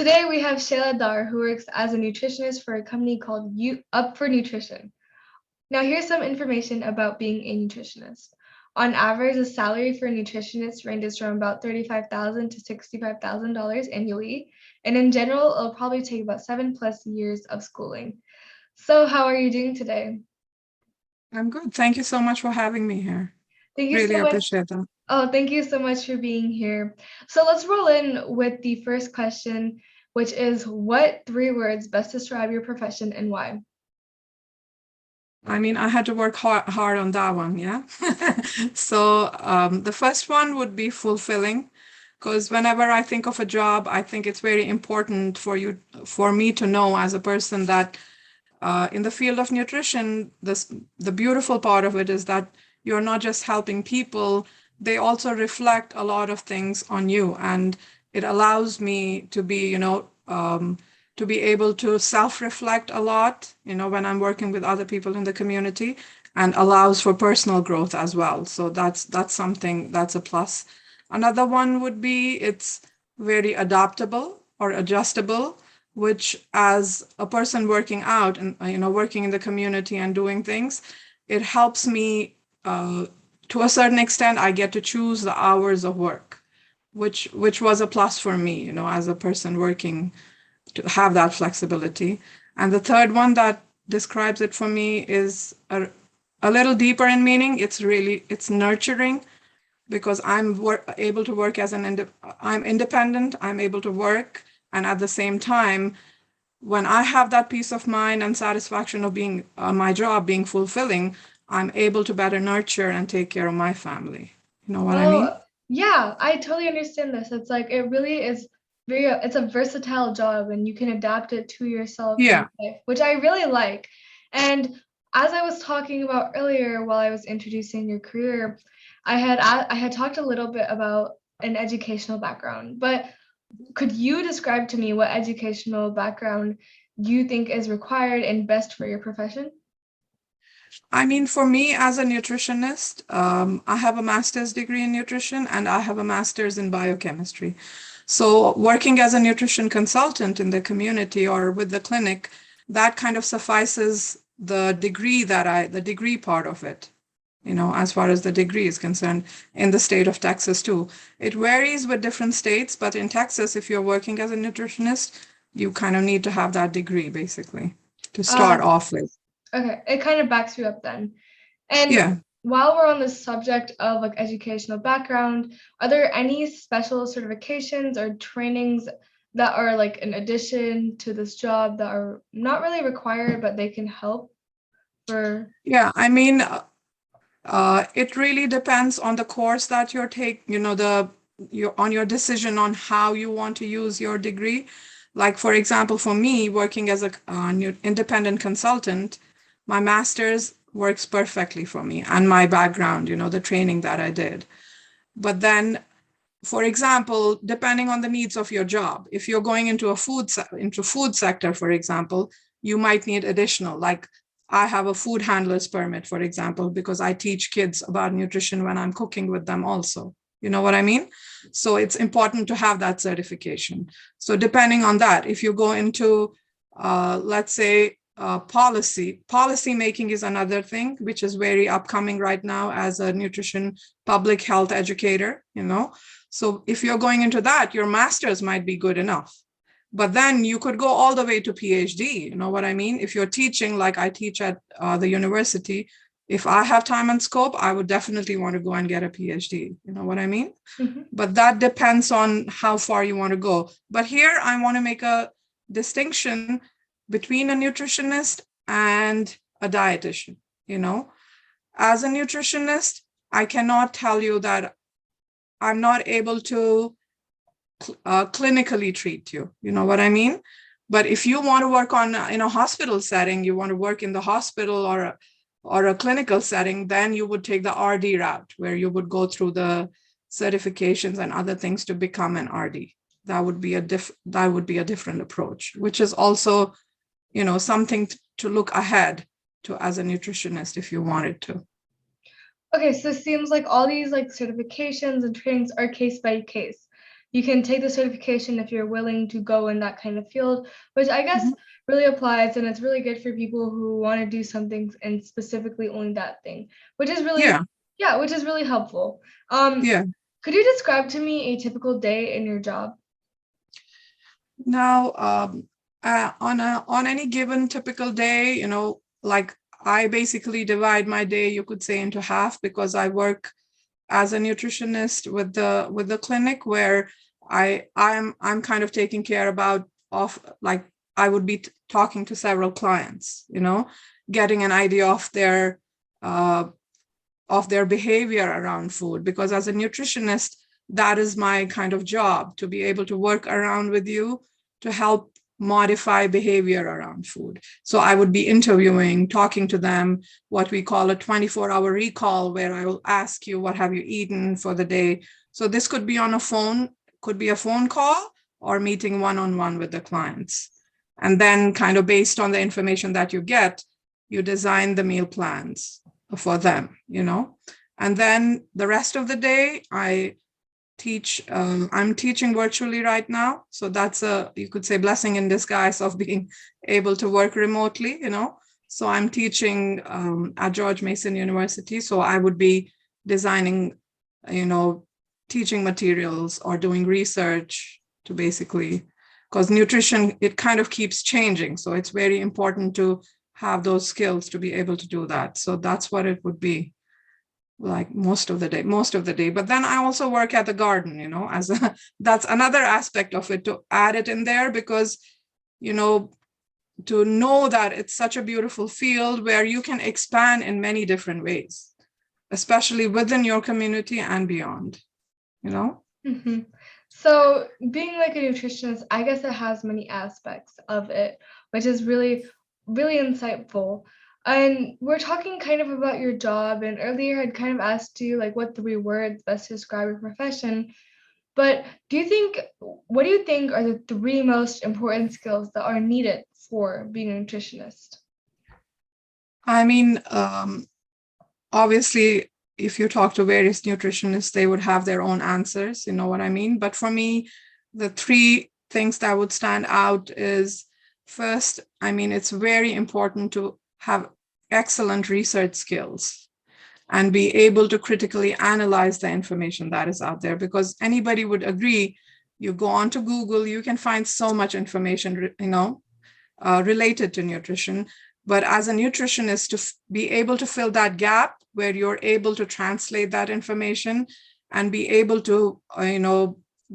Today we have Shayla Dar, who works as a nutritionist for a company called Up for Nutrition. Now, here's some information about being a nutritionist. On average, the salary for a nutritionist ranges from about $35,000 to $65,000 annually, and in general, it'll probably take about 7+ years of schooling. So, how are you doing today? I'm good. Thank you so much for having me here. Thank you Really so much. appreciate that. Oh, thank you so much for being here. So let's roll in with the first question, which is what 3 words best describe your profession and why? I mean, I had to work hard on that one, yeah. So the first one would be fulfilling, because whenever I think of a job, I think it's very important for me to know as a person that in the field of nutrition, the beautiful part of it is that you're not just helping people, they also reflect a lot of things on you. And it allows me to to be able to self-reflect a lot, when I'm working with other people in the community, and allows for personal growth as well. So that's something that's a plus. Another one would be it's very adaptable or adjustable, which as a person working out and working in the community and doing things, it helps me to a certain extent. I get to choose the hours of work, which was a plus for me, as a person working, to have that flexibility. And the third one that describes it for me is a little deeper in meaning. It's nurturing, because able to work I'm independent, I'm able to work, and at the same time, when I have that peace of mind and satisfaction of being my job being fulfilling, I'm able to better nurture and take care of my family. You know what I mean? Oh, yeah, I totally understand this. It's like it really is it's a versatile job and you can adapt it to yourself and Yeah. your life, which I really like. And as I was talking about earlier while I was introducing your career, I had talked a little bit about an educational background, but could you describe to me what educational background you think is required and best for your profession? I mean, for me as a nutritionist, I have a master's degree in nutrition and I have a master's in biochemistry. So, working as a nutrition consultant in the community or with the clinic, that kind of suffices the degree part of it, as far as the degree is concerned, in the state of Texas too. It varies with different states, but in Texas, if you're working as a nutritionist, you kind of need to have that degree basically to start Uh, off with. okay, it kind of backs you up then. And Yeah. while we're on the subject of like educational background, are there any special certifications or trainings that are like an addition to this job that are not really required, but they can help for? Yeah, I mean, it really depends on the course that you're taking, on your decision on how you want to use your degree. Like, for example, for me, working as a independent consultant, my master's works perfectly for me and my background, the training that I did. But then, for example, depending on the needs of your job, if you're going into into food sector, for example, you might need additional, like I have a food handler's permit, for example, because I teach kids about nutrition when I'm cooking with them also. You know what I mean? So it's important to have that certification. So depending on that, if you go into, let's say, policy making is another thing, which is very upcoming right now as a nutrition public health educator, So if you're going into that, your master's might be good enough. But then you could go all the way to PhD. You know what I mean? If you're teaching, like I teach at the university, if I have time and scope, I would definitely want to go and get a PhD. You know what I mean? Mhm. But that depends on how far you want to go. But here I want to make a distinction between a nutritionist and a dietitian. You know, as a nutritionist, I cannot tell you that I'm not able to clinically treat you. You know what I mean? But if you want to work in a hospital setting, you want to work in the hospital or a clinical setting, then you would take the RD route, where you would go through the certifications and other things to become an RD. That would be a different approach, which is also, something to look ahead to as a nutritionist if you wanted to. Okay, so it seems like all these like certifications and trainings are case by case. you can take the certification if you're willing to go in that kind of field, which I guess Mhm. really applies, and it's really good for people who want to do something and specifically only that thing, which is really, Yeah, yeah, which is really helpful. Um, yeah. could you describe to me a typical day in your job? Now, on any given typical day, like I basically divide my day, you could say, into half because I work as a nutritionist with the clinic where I'm kind of taking care about of like I would be talking to several clients, getting an idea uh, of their behavior around food, because as a nutritionist, that is my kind of job, to be able to work around with you to help modify behavior around food. So I would be interviewing, talking to them, what we call a 24-hour recall, where I will ask you, what have you eaten for the day? So this could be on a phone, could be a phone call or meeting one-on-one with the clients. And then kind of based on the information that you get, you design the meal plans for them, And then the rest of the day, I teach. I'm teaching virtually right now, so that's you could say, blessing in disguise of being able to work remotely. So I'm teaching at George Mason University. So I would be designing, you know, teaching materials or doing research to basically, because nutrition, it kind of keeps changing. So it's very important to have those skills to be able to do that. So that's what it would be like most of the day. But then I also work at the garden, as that's another aspect of it, to add it in there, because, you know, to know that it's such a beautiful field where you can expand in many different ways, especially within your community and beyond. Mhm. So being like a nutritionist, I guess it has many aspects of it, which is really, really insightful. And we're talking kind of about your job, and earlier I'd kind of asked you like what 3 words best describe your profession. But what do you think are the 3 most important skills that are needed for being a nutritionist? I mean, obviously, if you talk to various nutritionists, they would have their own answers, you know what I mean? But for me, the 3 things that would stand out is, first, I mean, it's very important to have excellent research skills and be able to critically analyze the information that is out there, because anybody would agree, you go on to Google, you can find so much information, related to nutrition. But as a nutritionist, to be able to fill that gap where you're able to translate that information and be able to,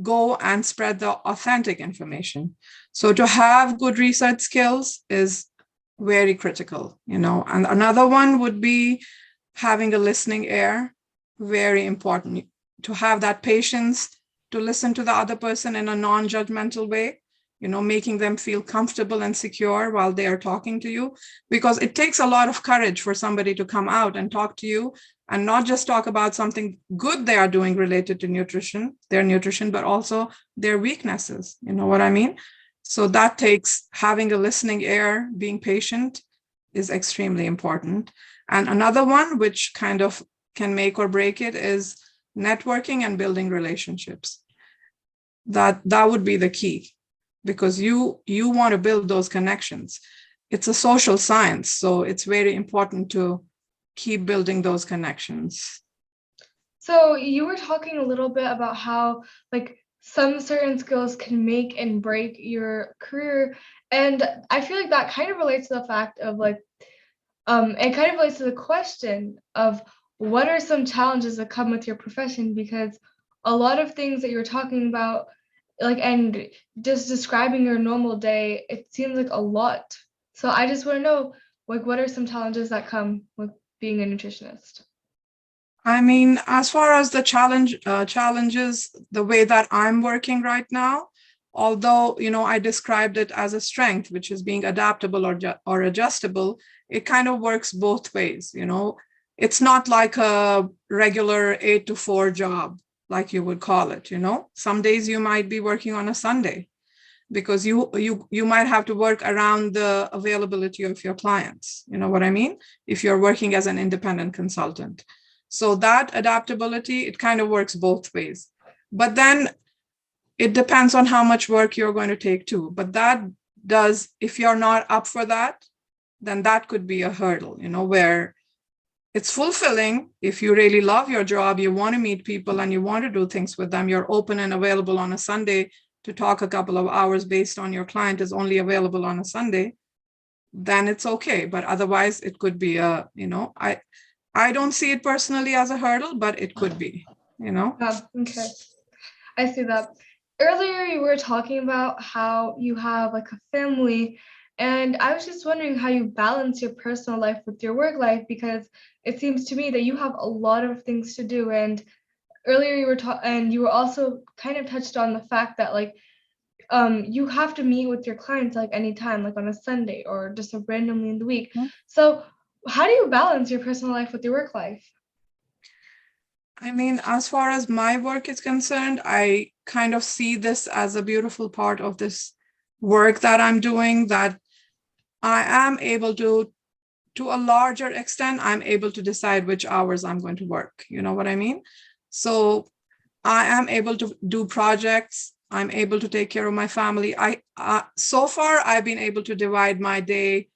go and spread the authentic information. So to have good research skills is very critical. And another one would be having a listening ear, very important. To have that patience to listen to the other person in a non-judgmental way, making them feel comfortable and secure while they are talking to you. Because it takes a lot of courage for somebody to come out and talk to you and not just talk about something good they are doing related to their nutrition, but also their weaknesses. You know what I mean? So that takes having a listening ear, being patient is extremely important. And another one, which kind of can make or break it, is networking and building relationships. That would be the key, because you want to build those connections. It's a social science, so it's very important to keep building those connections. So you were talking a little bit about how like some certain skills can make and break your career. And I feel like that kind of relates to the fact of like it kind of relates to the question of what are some challenges that come with your profession, because a lot of things that you're talking about, like, and just describing your normal day, it seems like a lot. So I just want to know, like, what are some challenges that come with being a nutritionist? I mean, as far as the challenges, the way that I'm working right now, although I described it as a strength, which is being adaptable or adjustable, it kind of works both ways. It's not like a regular 8 to 4 job, like you would call it. Some days you might be working on a Sunday, because you might have to work around the availability of your clients. You know what I mean? If you're working as an independent consultant. So that adaptability, it kind of works both ways. But then it depends on how much work you're going to take too. But that does, if you're not up for that, then that could be a hurdle, where it's fulfilling. If you really love your job, you want to meet people and you want to do things with them, you're open and available on a Sunday to talk a couple of hours based on your client is only available on a Sunday, then it's okay. But otherwise, it could be I don't see it personally as a hurdle, but it could be. Okay. I see that. Earlier, you were talking about how you have like a family, and I was just wondering how you balance your personal life with your work life, because it seems to me that you have a lot of things to do. And earlier, and you were also kind of touched on the fact that like you have to meet with your clients like anytime, like on a Sunday or just randomly in the week. So, how do you balance your personal life with your work life? I mean, as far as my work is concerned, I kind of see this as a beautiful part of this work that I'm doing, that I am able to a larger extent, I'm able to decide which hours I'm going to work. You know what I mean? So I am able to do projects. I'm able to take care of my family. So far, I've been able to divide my day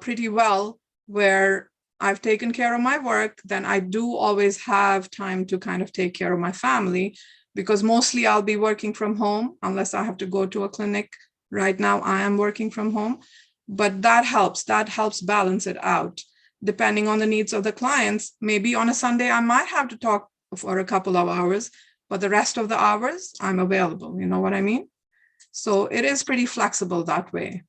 pretty well, where I've taken care of my work, then I do always have time to kind of take care of my family, because mostly I'll be working from home unless I have to go to a clinic. Right now, I am working from home, but that helps. That helps balance it out. Depending on the needs of the clients, maybe on a Sunday, I might have to talk for a couple of hours, but the rest of the hours, I'm available. You know what I mean? So it is pretty flexible that way.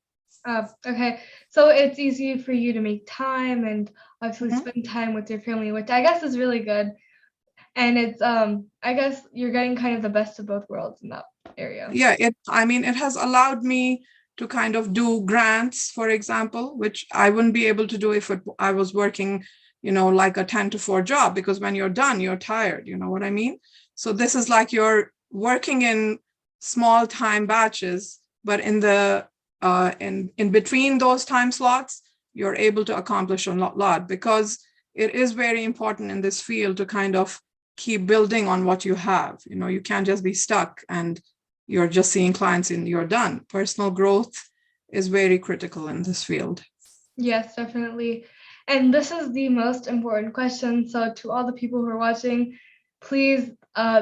Okay, so it's easy for you to make time and actually spend time with your family, which I guess is really good. And it's I guess you're getting kind of the best of both worlds in that area. Yeah, it has allowed me to kind of do grants, for example, which I wouldn't be able to do if I was working, like a 10 to 4 job, because when you're done, you're tired. You know what I mean? So this is like you're working in small time batches, but in between those time slots, you're able to accomplish a lot, because it is very important in this field to kind of keep building on what you have. You can't just be stuck and you're just seeing clients and you're done. Personal growth is very critical in this field. Yes, definitely. And this is the most important question. So to all the people who are watching, please,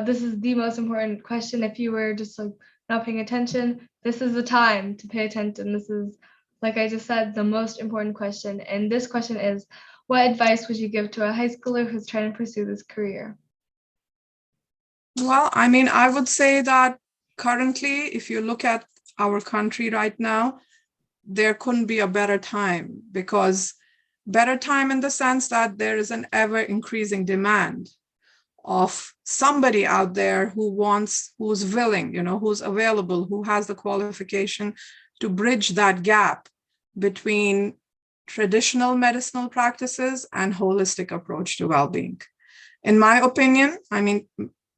this is the most important question. If you were just like not paying attention, this is the time to pay attention. This is, like I just said, the most important question. And this question is, what advice would you give to a high schooler who's trying to pursue this career? Well, I would say that currently, if you look at our country right now, there couldn't be a better time, because better time in the sense that there is an ever increasing demand of somebody out there who's willing, who's available, who has the qualification to bridge that gap between traditional medicinal practices and holistic approach to well-being. In my opinion,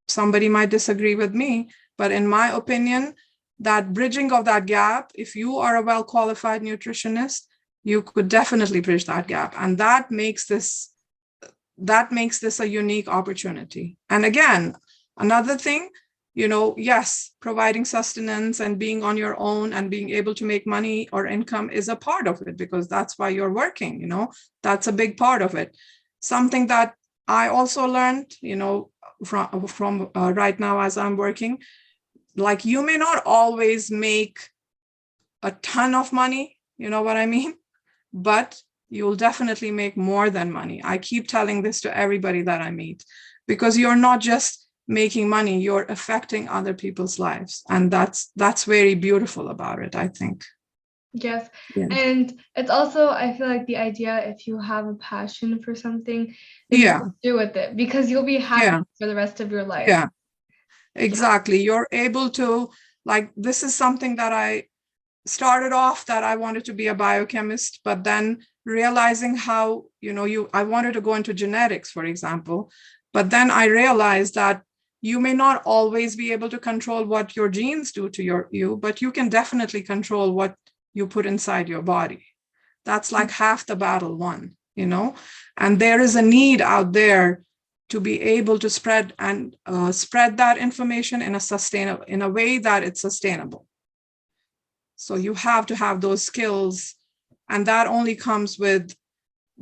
somebody might disagree with me, but in my opinion, that bridging of that gap, if you are a well-qualified nutritionist, you could definitely bridge that gap. And that makes this a unique opportunity. And again, another thing, yes, providing sustenance and being on your own and being able to make money or income is a part of it, because that's why you're working, that's a big part of it. Something that I also learned, from right now as I'm working, like you may not always make a ton of money, you know what I mean? But you'll definitely make more than money. I keep telling this to everybody that I meet, because you're not just making money, you're affecting other people's lives. And that's very beautiful about it, I think. Yes. Yeah. And it's also, I feel like the idea, if you have a passion for something, then you Yeah. can do with it, because you'll be happy Yeah. for the rest of your life. Yeah. Exactly. You're able to, like, this is something that I started off that I wanted to be a biochemist, but then realizing how, I wanted to go into genetics, for example, but then I realized that you may not always be able to control what your genes do to you, but you can definitely control what you put inside your body. That's like half the battle won, and there is a need out there to be able to spread that information in a way that it's sustainable. So you have to have those skills, and that only comes with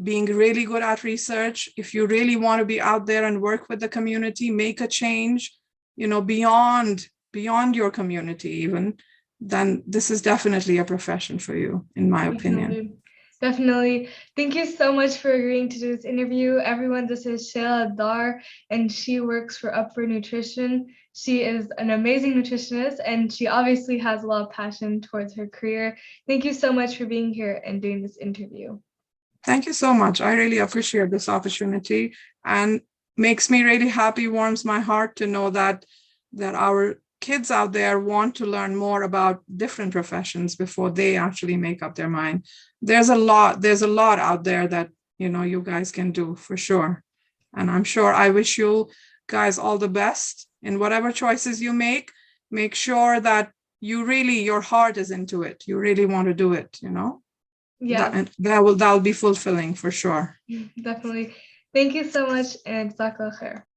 being really good at research. If you really want to be out there and work with the community, make a change, beyond your community even, then this is definitely a profession for you, in my opinion. Definitely. Thank you so much for agreeing to do this interview. Everyone, this is Shayla Dar, and she works for Up for Nutrition. She is an amazing nutritionist, and she obviously has a lot of passion towards her career. Thank you so much for being here and doing this interview. Thank you so much. I really appreciate this opportunity, and makes me really happy, warms my heart to know that our kids out there want to learn more about different professions before they actually make up their mind. There's a lot out there that you guys can do, for sure. And I'm sure, I wish you guys all the best in whatever choices you make. Make sure that your heart is into it. You really want to do it, Yes. That'll be fulfilling, for sure. Definitely. Thank you so much, and Jazakallah khair.